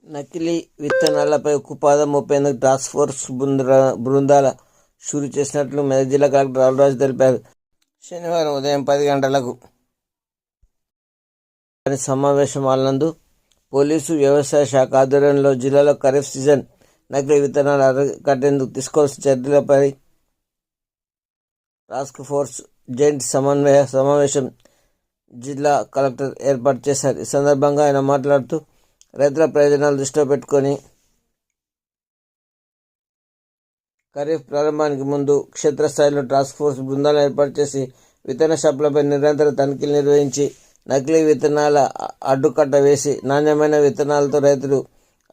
నకిలీ విత్తనాలపై ఉక్కుపాదం మోపేందుకు task force బృందాల షురూ చేసినట్లు మెదక్ జిల్లా కలెక్టర్ రావురాజు తెలిపారు. శనివారం ఉదయం 10 గంటలకు సమావేశం హాల్నందు పోలీసు, వ్యవసాయ శాఖ ఆధ్వర్యంలో జిల్లాలో ఖరీఫ్ సీజన్ నకిలీ విత్తనాలు అరికట్టేందుకు తీసుకోవాల్సిన చర్యలపై టాస్క్ ఫోర్స్ జాయింట్ సమన్వయ సమావేశం జిల్లా కలెక్టర్ ఏర్పాటు చేశారు. ఈ సందర్భంగా ఆయన మాట్లాడుతూ రైతుల ప్రయోజనాలు దృష్టిలో పెట్టుకొని ఖరీఫ్ ప్రారంభానికి ముందు క్షేత్రస్థాయిలో టాస్క్ ఫోర్స్ బృందాలను ఏర్పాటు చేసి విత్తన షాపులపై నిరంతర తనిఖీలు నిర్వహించి నకిలీ విత్తనాల అడ్డుకట్ట వేసి నాణ్యమైన విత్తనాలతో రైతులు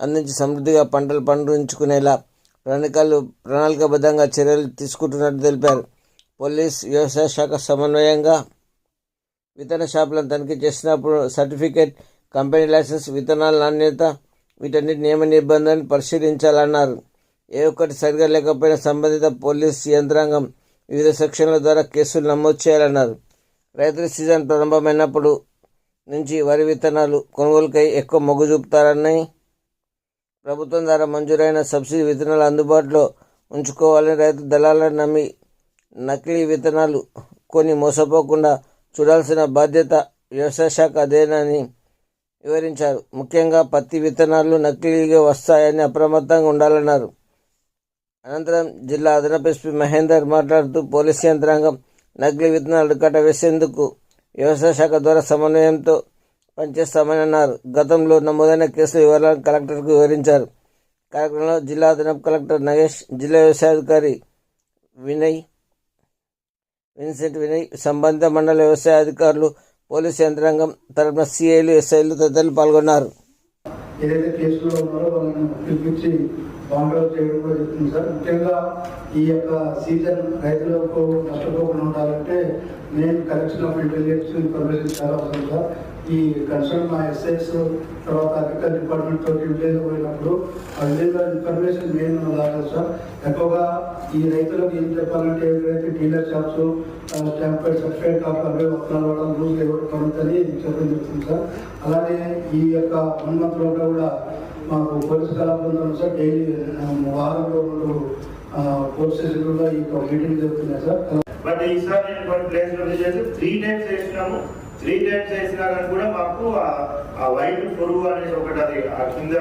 అందించి సమృద్ధిగా పంటలు పండించుకునేలా ప్రణాళికాబద్ధంగా చర్యలు తీసుకుంటున్నట్టు తెలిపారు. పోలీస్, వ్యవసాయ శాఖ సమన్వయంగా విత్తన షాపులను తనిఖీ చేసినప్పుడు సర్టిఫికేట్, కంపెనీ లైసెన్స్, విత్తనాల నాణ్యత వీటన్నిటి నియమ నిబంధనలు పరిశీలించాలన్నారు. ఏ ఒక్కటి సరిగా లేకపోయినా సంబంధిత పోలీస్ యంత్రాంగం వివిధ సెక్షన్ల ద్వారా కేసులు నమోదు చేయాలన్నారు. రైతుల సీజన్ ప్రారంభమైనప్పుడు నుంచి వరి విత్తనాలు కొనుగోలుకై ఎక్కువ మొగ్గు చూపుతారని, ప్రభుత్వం ద్వారా మంజూరైన సబ్సిడీ విత్తనాలు అందుబాటులో ఉంచుకోవాలని, రైతు దళాలను నమ్మి నకిలీ విత్తనాలు కొని మోసపోకుండా చూడాల్సిన బాధ్యత వ్యవసాయ శాఖ అదేనని వివరించారు. ముఖ్యంగా పత్తి విత్తనాలు నకిలీగా వస్తాయని అప్రమత్తంగా ఉండాలన్నారు. అనంతరం జిల్లా అదనపు ఎస్పీ మహేందర్ మాట్లాడుతూ పోలీసు యంత్రాంగం నకిలీ విత్తనాలు అడ్డుకట్ట వేసేందుకు వ్యవసాయ శాఖ ద్వారా సమన్వయంతో పనిచేస్తామని అన్నారు. గతంలో నమోదైన కేసుల వివరాలను కలెక్టర్కు వివరించారు. కార్యక్రమంలో జిల్లా అదనపు కలెక్టర్ నగేష్, జిల్లా వ్యవసాయాధికారి విన్సెంట్ వినయ్, సంబంధిత మండల వ్యవసాయ అధికారులు, పోలీసు యంత్రాంగం తరపున సిఐలు, ఎస్ఐలు తదితరులు పాల్గొన్నారు. ఏదైతే కేసులో ఉన్నారో వాళ్ళని పిలిపించి బాండ్లు చేయడం కూడా చెప్తుంది సార్. ముఖ్యంగా ఈ యొక్క సీజన్ రైతులకు నష్టపోకుండా ఉండాలంటే main collection of intelligence information చాలా అవసరం సార్. ఈ కన్సర్న్ మా ఎస్ఐస్ తర్వాత అగ్రికల్చర్ డిపార్ట్మెంట్ తోటి విలేజ్ పోయినప్పుడు ఆ విలేజ్లో ఇన్ఫర్మేషన్ మెయిన్ రాలేదు సార్. ఎక్కువగా ఈ రైతులకు ఏం చెప్పాలంటే ఎవరైతే డీలర్ షాప్స్ స్టాంపైడ్ సర్టిఫైడ్ కాపీ అవే వస్త్రాలు వాడడం రూల్స్ ఎవరు పడుతుందని చెప్పడం జరుగుతుంది సార్. అలాగే ఈ యొక్క 1 month లో కూడా మాకు పోలీసు కళాబృందం సార్ డైలీ వారంలో 2 పోలీస్ స్టేషన్లో ఈ మీటింగ్ జరుగుతున్నాయి సార్. బట్ ఈసారి నేను కొన్ని ప్లేస్లో చేసి 3 times వేసినాము. 3 times వేసినా కానీ కూడా మాకు ఆ వైట్ పురుగు అనేది ఒకటి అది ఆ కింద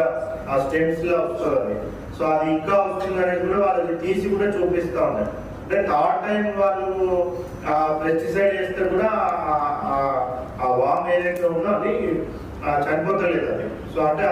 ఆ స్టెమ్స్ లో వస్తుంది. సో అది ఇంకా వస్తుంది అనేది కూడా వాళ్ళకి తీసి కూడా చూపిస్తూ ఉన్నారు. అంటే 3rd time వాళ్ళు పెస్టిసైడ్ వేస్తే కూడా ఆ వామ్ ఏదైతే ఉందో అది చనిపోతలేదు అది. సో అంటే